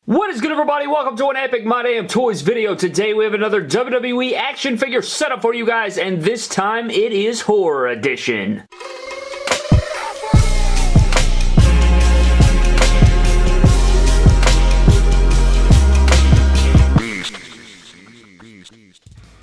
What is good, everybody? Welcome to an Epic My Damn Toys video. Today we have another WWE action figure setup for you guys, and this time it is Horror Edition.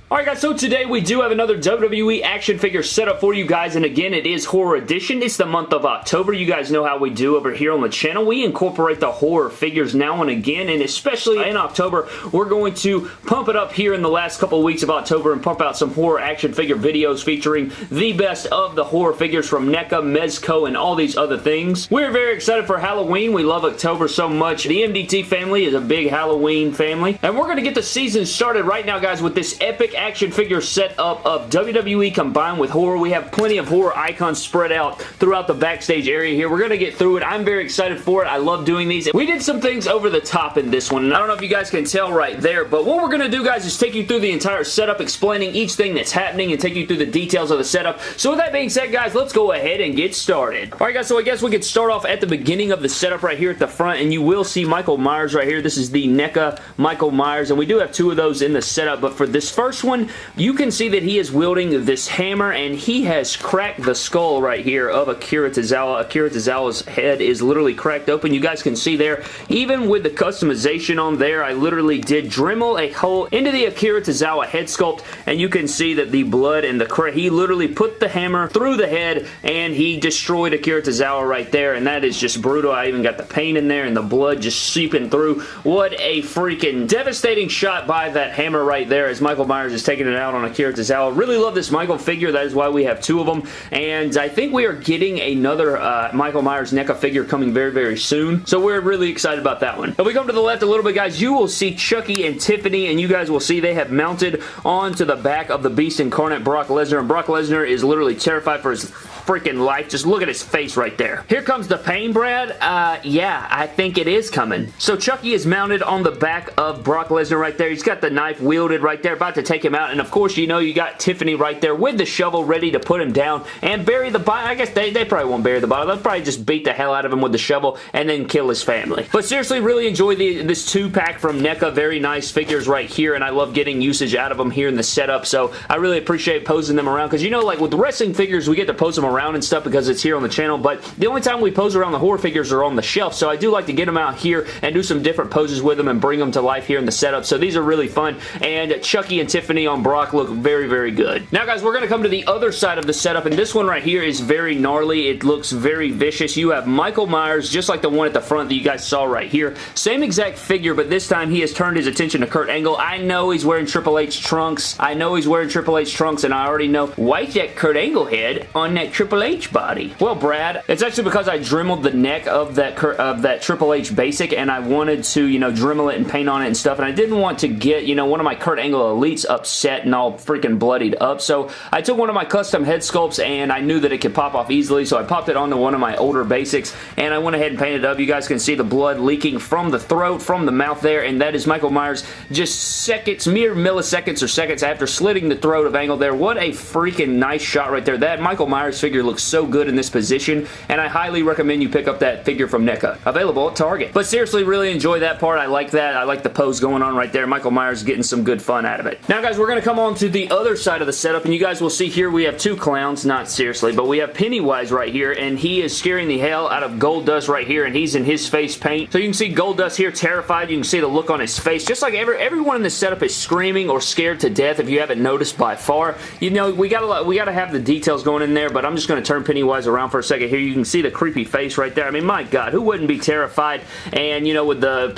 Alright guys, so today we do have another WWE action figure setup for you guys, and again, it is Horror Edition. It's the month of October. You guys know how we do over here on the channel. We incorporate the horror figures now and again, and especially in October, we're going to pump it up here in the last couple of weeks of October and pump out some horror action figure videos featuring the best of the horror figures from NECA, Mezco, and all these other things. We're very excited for Halloween. We love October so much. The MDT family is a big Halloween family, and we're going to get the season started right now, guys, with this epic action figure setup of WWE combined with horror. We have plenty of horror icons spread out throughout the backstage area here. We're going to get through it. I'm very excited for it. I love doing these. We did some things over the top in this one, and I don't know if you guys can tell right there, but what we're going to do, guys, is take you through the entire setup, explaining each thing that's happening and take you through the details of the setup. So with that being said, guys, let's go ahead and get started. Alright guys, so I guess we could start off at the beginning of the setup right here at the front, and you will see Michael Myers right here. This is the NECA Michael Myers, and we do have two of those in the setup, but for this first one, you can see that he is wielding this hammer, and he has cracked the skull right here of Akira Tozawa. Akira Tozawa's head is literally cracked open. You guys can see there, even with the customization on there, I literally did Dremel a hole into the Akira Tozawa head sculpt, and you can see that the blood and the crack, he literally put the hammer through the head, and he destroyed Akira Tozawa right there, and that is just brutal. I even got the paint in there, and the blood just seeping through. What a freaking devastating shot by that hammer right there as Michael Myers is taking it out on Akira Tozawa. Really love this Michael figure. That is why we have two of them, and I think we are getting another Michael Myers NECA figure coming very, very soon, so we're really excited about that one. If we come to the left a little bit, guys, you will see Chucky and Tiffany, and you guys will see they have mounted onto the back of the Beast Incarnate Brock Lesnar, and Brock Lesnar is literally terrified for his freaking life. Just look at his face right there. Here comes the pain, Brad. Yeah, I think it is coming. So Chucky is mounted on the back of Brock Lesnar right there. He's got the knife wielded right there, about to take him out, and of course, you know, you got Tiffany right there with the shovel ready to put him down and bury the body. I guess they probably won't bury the body. They'll probably just beat the hell out of him with the shovel and then kill his family. But seriously, really enjoy this two-pack from NECA. Very nice figures right here, and I love getting usage out of them here in the setup, so I really appreciate posing them around, because you know, like with the wrestling figures, we get to pose them around and stuff because it's here on the channel, but the only time we pose around the horror figures are on the shelf, so I do like to get them out here and do some different poses with them and bring them to life here in the setup, so these are really fun, and Chucky and Tiffany on Brock look very, very good. Now, guys, we're going to come to the other side of the setup, and this one right here is very gnarly. It looks very vicious. You have Michael Myers, just like the one at the front that you guys saw right here. Same exact figure, but this time he has turned his attention to Kurt Angle. I know he's wearing Triple H trunks. I know he's wearing Triple H trunks, and I already know why's that Kurt Angle head on that Triple H body. Well, Brad, it's actually because I dremeled the neck of that Triple H basic, and I wanted to, you know, Dremel it and paint on it and stuff, and I didn't want to get, you know, one of my Kurt Angle elites upset and all freaking bloodied up, so I took one of my custom head sculpts, and I knew that it could pop off easily, so I popped it onto one of my older basics, and I went ahead and painted it up. You guys can see the blood leaking from the throat, from the mouth there, and that is Michael Myers just seconds, mere milliseconds or seconds after slitting the throat of Angle there. What a freaking nice shot right there. That Michael Myers figure looks so good in this position, and I highly recommend you pick up that figure from NECA. Available at Target. But seriously, really enjoy that part. I like that. I like the pose going on right there. Michael Myers getting some good fun out of it. Now, guys, we're going to come on to the other side of the setup, and you guys will see here we have two clowns. Not seriously, but we have Pennywise right here, and he is scaring the hell out of Goldust right here, and he's in his face paint. So you can see Goldust here terrified. You can see the look on his face. Just like everyone in this setup is screaming or scared to death, if you haven't noticed by far. You know, we gotta have the details going in there, but I'm just going to turn Pennywise around for a second here. You can see the creepy face right there. I mean, my God, who wouldn't be terrified? And, you know, with the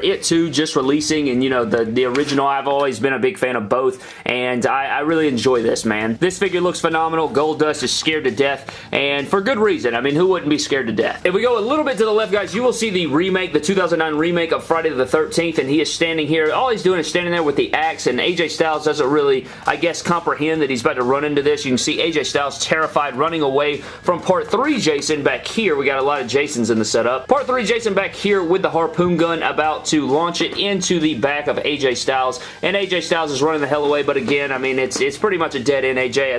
It 2 just releasing, and, you know, the original, I've always been a big fan of both, and I really enjoy this, man. This figure looks phenomenal. Goldust is scared to death, and for good reason. I mean, who wouldn't be scared to death? If we go a little bit to the left, guys, you will see the remake, the 2009 remake of Friday the 13th, and he is standing here. All he's doing is standing there with the axe, and AJ Styles doesn't really, I guess, comprehend that he's about to run into this. You can see AJ Styles terrified, running away from Part 3 Jason back here. We got a lot of Jasons in the setup. Part 3 Jason back here with the harpoon gun, about to launch it into the back of AJ Styles, and AJ Styles is running the hell away, but again, I mean, it's pretty much a dead end, AJ.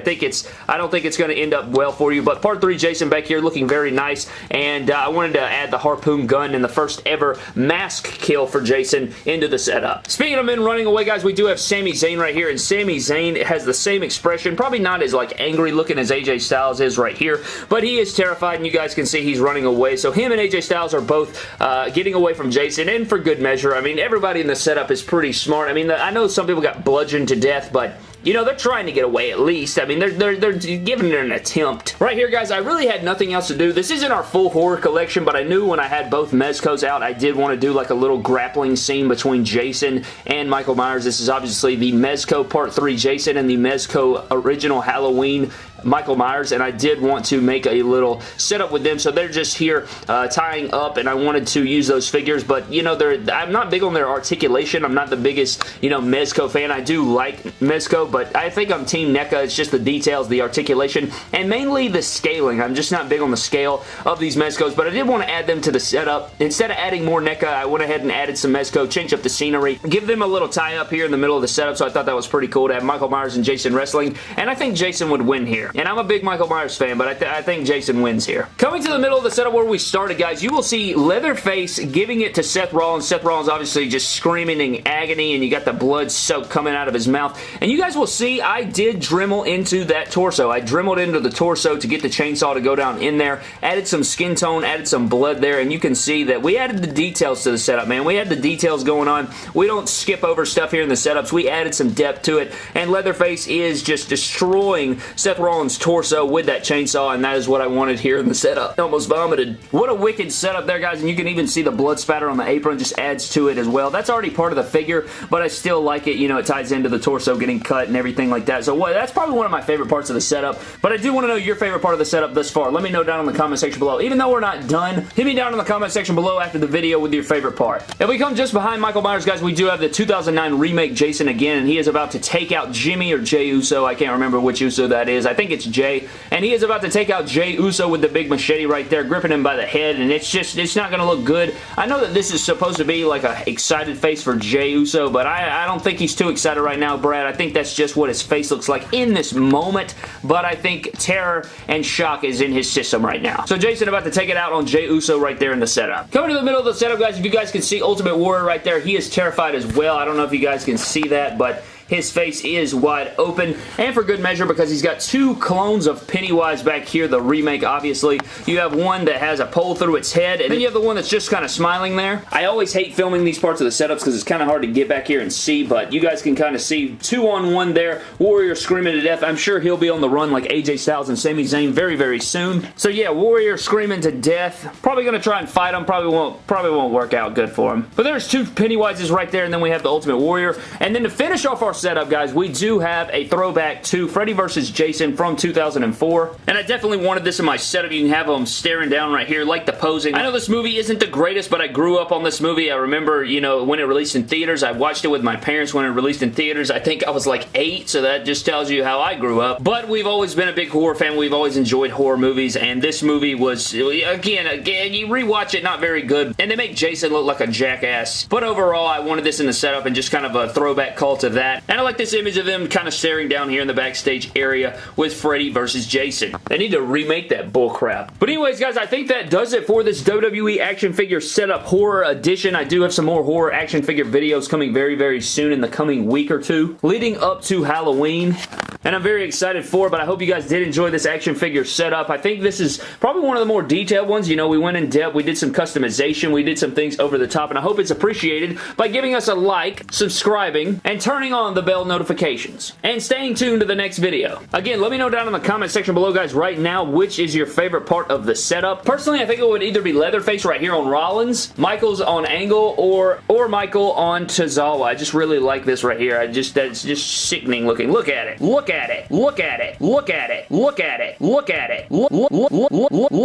I don't think it's going to end up well for you, but Part 3 Jason back here looking very nice, and I wanted to add the harpoon gun and the first ever mask kill for Jason into the setup. Speaking of men running away, guys, we do have Sami Zayn right here, and Sami Zayn has the same expression, probably not as like angry looking as AJ Styles is right here, but he is terrified, and you guys can see he's running away. So him and AJ Styles are both getting away from Jason, and for good measure. I mean, everybody in the setup is pretty smart. I mean, I know some people got bludgeoned to death, but you know, they're trying to get away at least. I mean, they're giving it an attempt. Right here, guys, I really had nothing else to do. This isn't our full horror collection, but I knew when I had both Mezcos out, I did want to do like a little grappling scene between Jason and Michael Myers. This is obviously the Mezco Part 3 Jason and the Mezco Original Halloween Michael Myers, and I did want to make a little setup with them, so they're just here tying up, and I wanted to use those figures, but you know, I'm not big on their articulation. I'm not the biggest, you know, Mezco fan. I do like Mezco, but I think I'm Team NECA. It's just the details, the articulation, and mainly the scaling. I'm just not big on the scale of these Mezcos, but I did want to add them to the setup. Instead of adding more NECA, I went ahead and added some Mezco, change up the scenery, give them a little tie-up here in the middle of the setup, so I thought that was pretty cool to have Michael Myers and Jason wrestling, and I think Jason would win here. And I'm a big Michael Myers fan, but I think Jason wins here. Coming to the middle of the setup where we started, guys, you will see Leatherface giving it to Seth Rollins. Seth Rollins obviously just screaming in agony, and you got the blood soak coming out of his mouth. And you guys will see I did Dremel into that torso. I Dremeled into the torso to get the chainsaw to go down in there, added some skin tone, added some blood there, and you can see that we added the details to the setup, man. We had the details going on. We don't skip over stuff here in the setups. We added some depth to it, and Leatherface is just destroying Seth Rollins' torso with that chainsaw, and that is what I wanted here in the setup. Almost vomited. What a wicked setup there, guys, and you can even see the blood spatter on the apron just adds to it as well. That's already part of the figure, but I still like it. You know, it ties into the torso getting cut and everything like that. So that's probably one of my favorite parts of the setup, but I do want to know your favorite part of the setup thus far. Let me know down in the comment section below. Even though we're not done, hit me down in the comment section below after the video with your favorite part. If we come just behind Michael Myers, guys, we do have the 2009 remake Jason again, and he is about to take out Jimmy or Jey Uso. I can't remember which Uso that is. I think it's Jey. And he is about to take out Jey Uso with the big machete right there, gripping him by the head, and it's not going to look good. I know that this is supposed to be like a excited face for Jey Uso, but I don't think he's too excited right now, Brad. I think that's just what his face looks like in this moment, but I think terror and shock is in his system right now. So Jason about to take it out on Jey Uso right there in the setup. Coming to the middle of the setup, guys, if you guys can see Ultimate Warrior right there, he is terrified as well. I don't know if you guys can see that, but his face is wide open, and for good measure because he's got two clones of Pennywise back here, the remake, obviously. You have one that has a pole through its head, and then you have the one that's just kind of smiling there. I always hate filming these parts of the setups because it's kind of hard to get back here and see, but you guys can kind of see 2-on-1 there. Warrior screaming to death. I'm sure he'll be on the run like AJ Styles and Sami Zayn very, very soon. So yeah, Warrior screaming to death. Probably going to try and fight him. Probably won't work out good for him. But there's two Pennywises right there, and then we have the Ultimate Warrior. And then to finish off our setup, guys, we do have a throwback to Freddy vs. Jason from 2004, and I definitely wanted this in my setup. You can have them staring down right here, like the posing. I know this movie isn't the greatest, but I grew up on this movie. I remember, you know, when it released in theaters. I watched it with my parents when it released in theaters. I think I was like 8, so that just tells you how I grew up. But we've always been a big horror fan. We've always enjoyed horror movies, and this movie was, again, you rewatch it, not very good, and they make Jason look like a jackass. But overall, I wanted this in the setup and just kind of a throwback call to that. And I like this image of them kind of staring down here in the backstage area with Freddy versus Jason. They need to remake that bullcrap. But anyways, guys, I think that does it for this WWE action figure setup horror edition. I do have some more horror action figure videos coming very, very soon in the coming week or two, leading up to Halloween. And I'm very excited for it, but I hope you guys did enjoy this action figure setup. I think this is probably one of the more detailed ones. You know, we went in depth, we did some customization, we did some things over the top, and I hope it's appreciated by giving us a like, subscribing, and turning on the bell notifications. And staying tuned to the next video. Again, let me know down in the comment section below, guys, right now, which is your favorite part of the setup. Personally, I think it would either be Leatherface right here on Rollins, Michael's on Angle, or Michael on Tozawa. I just really like this right here. That's just sickening looking. Look at it. Look at it. Look at it. Look at it. Look at it. Look at it. Look at it.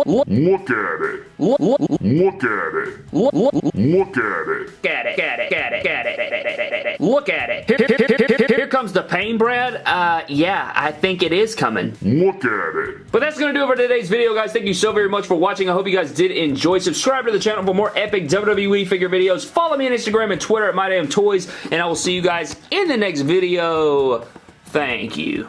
Look at it. Look at it. Look at it. Look at it. Look at it. Here comes the pain, Brad. Yeah, I think it is coming. Look at it. But that's going to do it for today's video, guys. Thank you so very much for watching. I hope you guys did enjoy. Subscribe to the channel for more epic WWE figure videos. Follow me on Instagram and Twitter at MyDamnToys, and I will see you guys in the next video. Thank you.